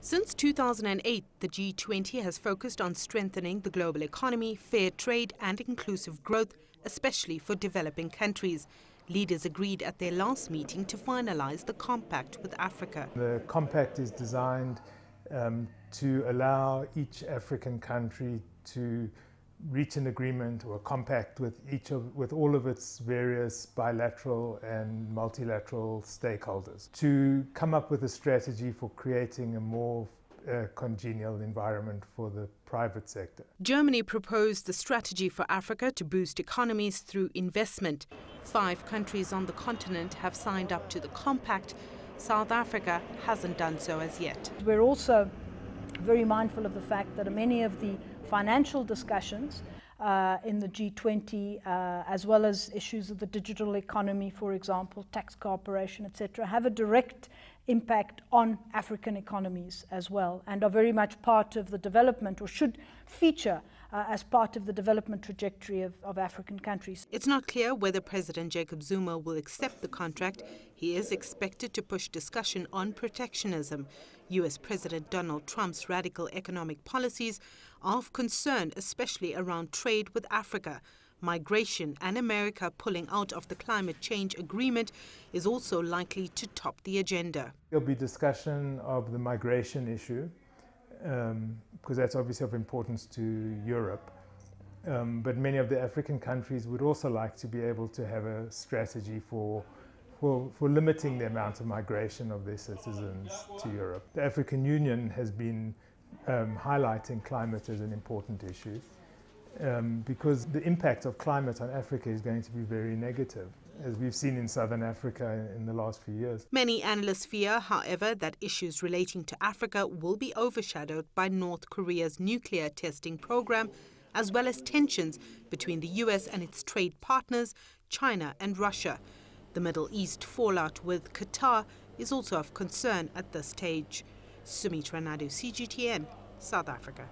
Since 2008, the G20 has focused on strengthening the global economy, fair trade and inclusive growth, especially for developing countries. Leaders agreed at their last meeting to finalize the compact with Africa. The compact is designed to allow each African country to reach an agreement or a compact with all of its various bilateral and multilateral stakeholders to come up with a strategy for creating a more congenial environment for the private sector. Germany proposed the strategy for Africa to boost economies through investment. 5 countries on the continent have signed up to the compact. South Africa hasn't done so as yet. We're also very mindful of the fact that many of the financial discussions in the G20, as well as issues of the digital economy, for example, tax cooperation, etc., have a direct impact on African economies as well, and are very much part of the development, or should feature as part of the development trajectory of African countries. It's not clear whether President Jacob Zuma will accept the contract. He is expected to push discussion on protectionism. US President Donald Trump's radical economic policies are of concern, especially around trade with Africa. Migration and America pulling out of the climate change agreement is also likely to top the agenda. There'll be discussion of the migration issue, because that's obviously of importance to Europe. But many of the African countries would also like to be able to have a strategy for limiting the amount of migration of their citizens to Europe. The African Union has been highlighting climate as an important issue, because the impact of climate on Africa is going to be very negative, as we've seen in southern Africa in the last few years. Many analysts fear, however, that issues relating to Africa will be overshadowed by North Korea's nuclear testing program, as well as tensions between the US and its trade partners, China and Russia. The Middle East fallout with Qatar is also of concern at this stage. Sumitra Nydoo, CGTN, South Africa.